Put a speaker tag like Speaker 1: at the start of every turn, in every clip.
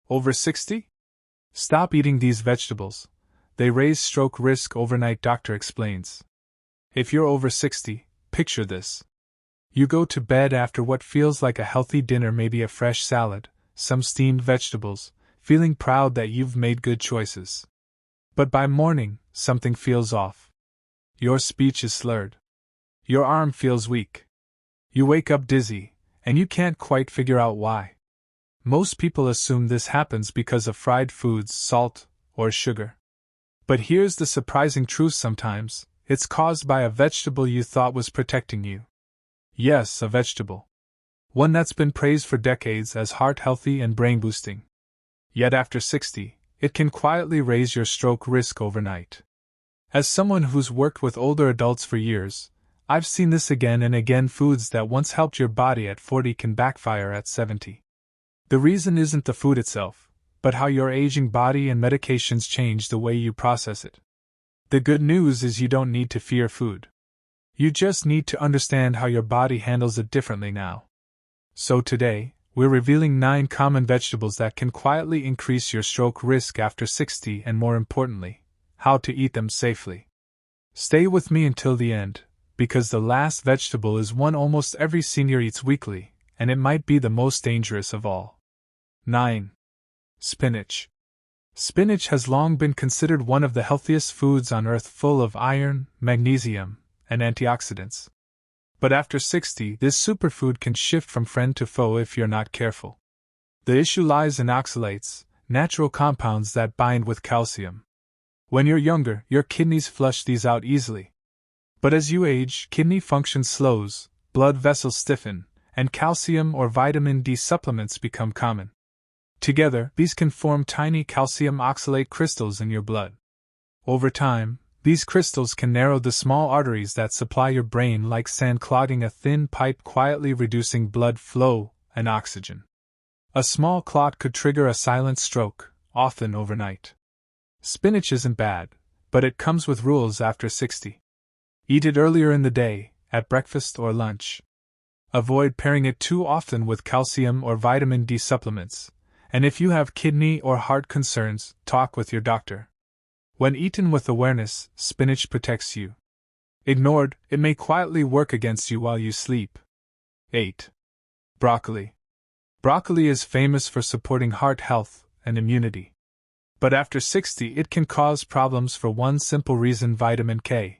Speaker 1: Over 60? Stop eating these vegetables. They raise stroke risk overnight, doctor explains. If you're over 60, picture this. You go to bed after what feels like a healthy dinner, maybe a fresh salad, some steamed vegetables, feeling proud that you've made good choices. But by morning, something feels off. Your speech is slurred. Your arm feels weak. You wake up dizzy, and you can't quite figure out why. Most people assume this happens because of fried foods, salt, or sugar. But here's the surprising truth: sometimes, it's caused by a vegetable you thought was protecting you. Yes, a vegetable. One that's been praised for decades as heart-healthy and brain-boosting. Yet after 60, it can quietly raise your stroke risk overnight. As someone who's worked with older adults for years, I've seen this again and again. Foods that once helped your body at 40 can backfire at 70. The reason isn't the food itself, but how your aging body and medications change the way you process it. The good news is you don't need to fear food. You just need to understand how your body handles it differently now. So today, we're revealing 9 common vegetables that can quietly increase your stroke risk after 60, and more importantly, how to eat them safely. Stay with me until the end, because the last vegetable is one almost every senior eats weekly, and it might be the most dangerous of all. 9. Spinach. Spinach has long been considered one of the healthiest foods on earth, full of iron, magnesium, and antioxidants. But after 60, this superfood can shift from friend to foe if you're not careful. The issue lies in oxalates, natural compounds that bind with calcium. When you're younger, your kidneys flush these out easily. But as you age, kidney function slows, blood vessels stiffen, and calcium or vitamin D supplements become common. Together, these can form tiny calcium oxalate crystals in your blood. Over time, these crystals can narrow the small arteries that supply your brain like sand, clogging a thin pipe, quietly reducing blood flow and oxygen. A small clot could trigger a silent stroke, often overnight. Spinach isn't bad, but it comes with rules after 60. Eat it earlier in the day, at breakfast or lunch. Avoid pairing it too often with calcium or vitamin D supplements, and if you have kidney or heart concerns, talk with your doctor. When eaten with awareness, spinach protects you. Ignored, it may quietly work against you while you sleep. 8. Broccoli. Broccoli is famous for supporting heart health and immunity. But after 60, it can cause problems for one simple reason: vitamin K.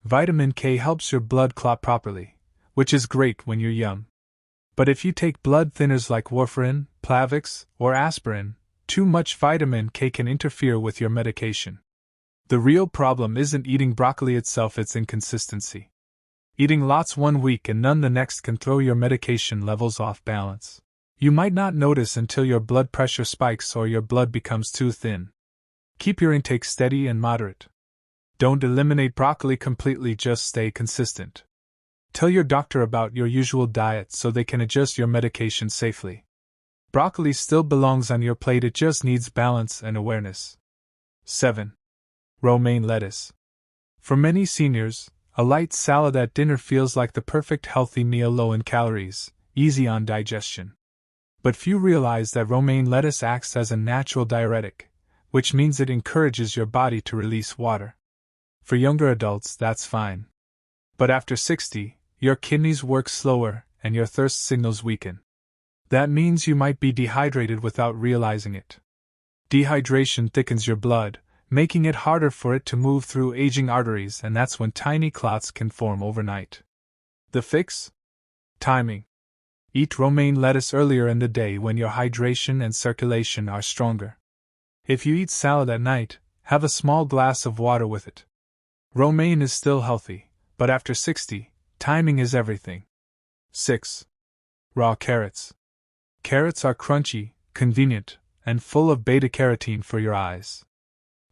Speaker 1: Vitamin K helps your blood clot properly, which is great when you're young. But if you take blood thinners like warfarin, Plavix, or aspirin, too much vitamin K can interfere with your medication. The real problem isn't eating broccoli itself, it's inconsistency. Eating lots one week and none the next can throw your medication levels off balance. You might not notice until your blood pressure spikes or your blood becomes too thin. Keep your intake steady and moderate. Don't eliminate broccoli completely, just stay consistent. Tell your doctor about your usual diet so they can adjust your medication safely. Broccoli still belongs on your plate, it just needs balance and awareness. 7. Romaine lettuce. For many seniors, a light salad at dinner feels like the perfect healthy meal, low in calories, easy on digestion. But few realize that romaine lettuce acts as a natural diuretic, which means it encourages your body to release water. For younger adults, that's fine. But after 60, your kidneys work slower and your thirst signals weaken. That means you might be dehydrated without realizing it. Dehydration thickens your blood, making it harder for it to move through aging arteries, and that's when tiny clots can form overnight. The fix? Timing. Eat romaine lettuce earlier in the day when your hydration and circulation are stronger. If you eat salad at night, have a small glass of water with it. Romaine is still healthy, but after 60, timing is everything. 6. Raw carrots. Carrots are crunchy, convenient, and full of beta-carotene for your eyes.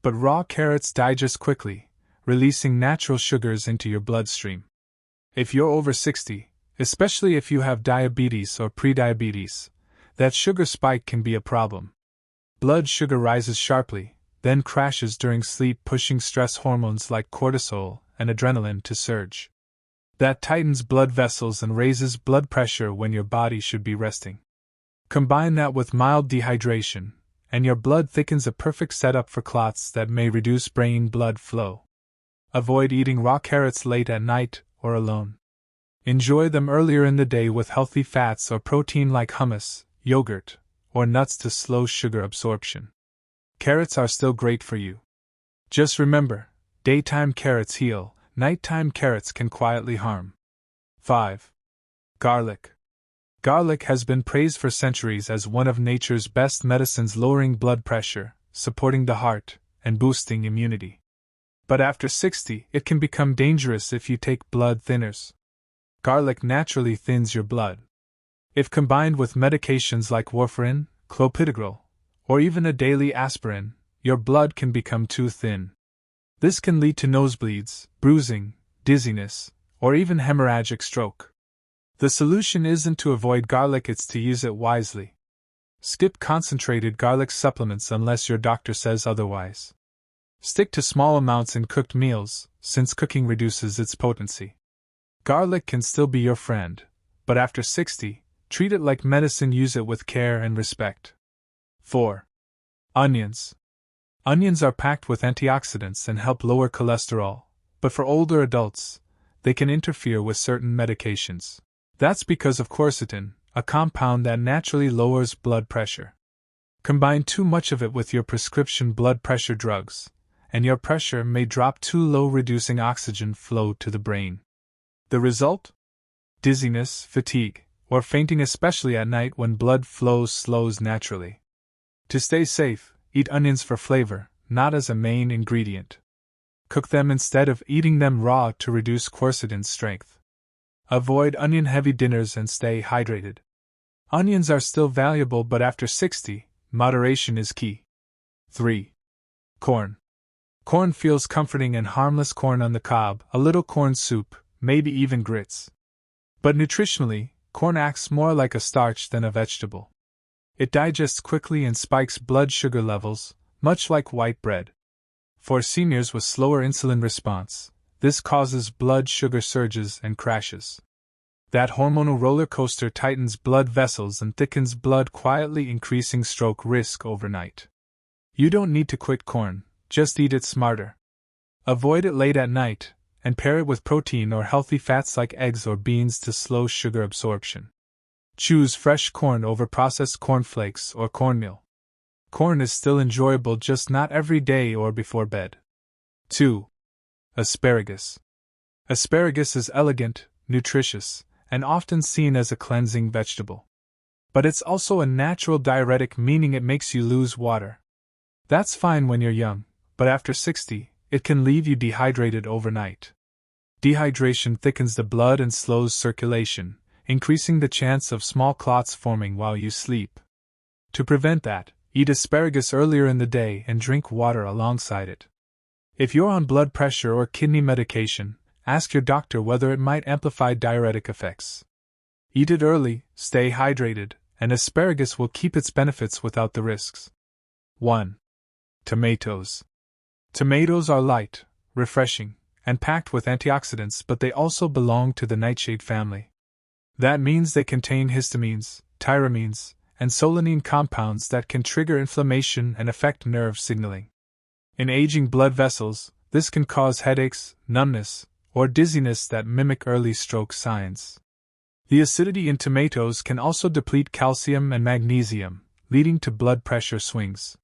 Speaker 1: But raw carrots digest quickly, releasing natural sugars into your bloodstream. If you're over 60, especially if you have diabetes or prediabetes, that sugar spike can be a problem. Blood sugar rises sharply, then crashes during sleep, pushing stress hormones like cortisol and adrenaline to surge. That tightens blood vessels and raises blood pressure when your body should be resting. Combine that with mild dehydration, and your blood thickens, a perfect setup for clots that may reduce brain blood flow. Avoid eating raw carrots late at night or alone. Enjoy them earlier in the day with healthy fats or protein like hummus, yogurt, or nuts to slow sugar absorption. Carrots are still great for you. Just remember, daytime carrots heal, nighttime carrots can quietly harm. 5. Garlic. Garlic has been praised for centuries as one of nature's best medicines, lowering blood pressure, supporting the heart, and boosting immunity. But after 60, it can become dangerous if you take blood thinners. Garlic naturally thins your blood. If combined with medications like warfarin, clopidogrel, or even a daily aspirin, your blood can become too thin. This can lead to nosebleeds, bruising, dizziness, or even hemorrhagic stroke. The solution isn't to avoid garlic, it's to use it wisely. Skip concentrated garlic supplements unless your doctor says otherwise. Stick to small amounts in cooked meals, since cooking reduces its potency. Garlic can still be your friend, but after 60, treat it like medicine, use it with care and respect. 4. Onions. Onions are packed with antioxidants and help lower cholesterol, but for older adults, they can interfere with certain medications. That's because of quercetin, a compound that naturally lowers blood pressure. Combine too much of it with your prescription blood pressure drugs, and your pressure may drop too low, reducing oxygen flow to the brain. The result? Dizziness, fatigue, or fainting, especially at night when blood flow slows naturally. To stay safe, eat onions for flavor, not as a main ingredient. Cook them instead of eating them raw to reduce quercetin's strength. Avoid onion-heavy dinners and stay hydrated. Onions are still valuable, but after 60, moderation is key. 3. Corn. Corn feels comforting and harmless. Corn on the cob, a little corn soup, maybe even grits. But nutritionally, corn acts more like a starch than a vegetable. It digests quickly and spikes blood sugar levels, much like white bread. For seniors with slower insulin response, this causes blood sugar surges and crashes. That hormonal roller coaster tightens blood vessels and thickens blood, quietly increasing stroke risk overnight. You don't need to quit corn, just eat it smarter. Avoid it late at night, and pair it with protein or healthy fats like eggs or beans to slow sugar absorption. Choose fresh corn over processed cornflakes or cornmeal. Corn is still enjoyable, just not every day or before bed. 2. Asparagus. Asparagus is elegant, nutritious, and often seen as a cleansing vegetable. But it's also a natural diuretic, meaning it makes you lose water. That's fine when you're young, but after 60, it can leave you dehydrated overnight. Dehydration thickens the blood and slows circulation, increasing the chance of small clots forming while you sleep. To prevent that, eat asparagus earlier in the day and drink water alongside it. If you're on blood pressure or kidney medication, ask your doctor whether it might amplify diuretic effects. Eat it early, stay hydrated, and asparagus will keep its benefits without the risks. 1. Tomatoes. Tomatoes are light, refreshing, and packed with antioxidants, but they also belong to the nightshade family. That means they contain histamines, tyramines, and solanine compounds that can trigger inflammation and affect nerve signaling. In aging blood vessels, this can cause headaches, numbness, or dizziness that mimic early stroke signs. The acidity in tomatoes can also deplete calcium and magnesium, leading to blood pressure swings.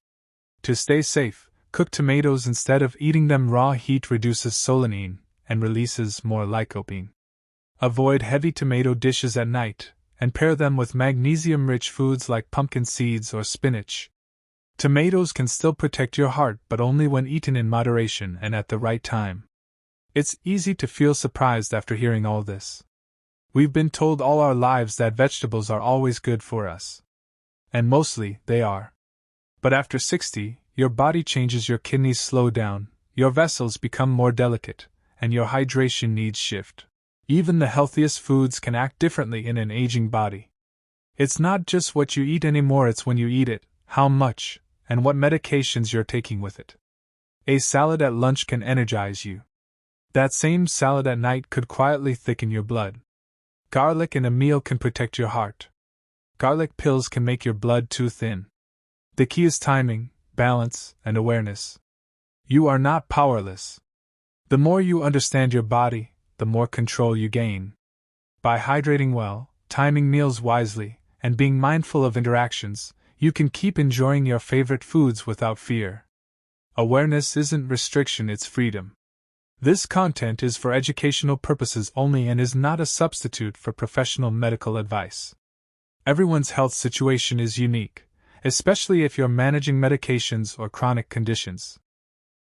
Speaker 1: To stay safe, cook tomatoes instead of eating them raw. Heat reduces solanine and releases more lycopene. Avoid heavy tomato dishes at night, and pair them with magnesium-rich foods like pumpkin seeds or spinach. Tomatoes can still protect your heart, but only when eaten in moderation and at the right time. It's easy to feel surprised after hearing all this. We've been told all our lives that vegetables are always good for us. And mostly, they are. But after 60, your body changes, your kidneys slow down, your vessels become more delicate, and your hydration needs shift. Even the healthiest foods can act differently in an aging body. It's not just what you eat anymore, it's when you eat it, how much, and what medications you're taking with it. A salad at lunch can energize you. That same salad at night could quietly thicken your blood. Garlic in a meal can protect your heart. Garlic pills can make your blood too thin. The key is timing, balance, and awareness. You are not powerless. The more you understand your body, the more control you gain. By hydrating well, timing meals wisely, and being mindful of interactions, you can keep enjoying your favorite foods without fear. Awareness isn't restriction, it's freedom. This content is for educational purposes only and is not a substitute for professional medical advice. Everyone's health situation is unique, especially if you're managing medications or chronic conditions.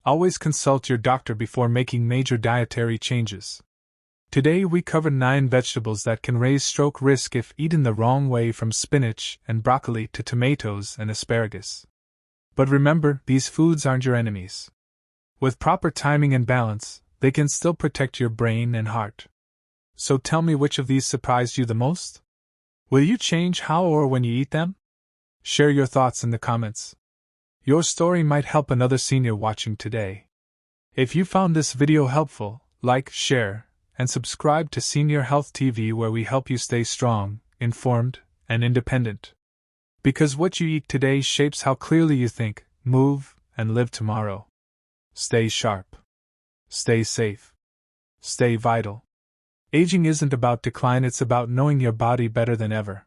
Speaker 1: Always consult your doctor before making major dietary changes. Today we cover 9 vegetables that can raise stroke risk if eaten the wrong way, from spinach and broccoli to tomatoes and asparagus. But remember, these foods aren't your enemies. With proper timing and balance, they can still protect your brain and heart. So tell me, which of these surprised you the most? Will you change how or when you eat them? Share your thoughts in the comments. Your story might help another senior watching today. If you found this video helpful, like, share, and subscribe to Senior Health TV, where we help you stay strong, informed, and independent. Because what you eat today shapes how clearly you think, move, and live tomorrow. Stay sharp. Stay safe. Stay vital. Aging isn't about decline, it's about knowing your body better than ever.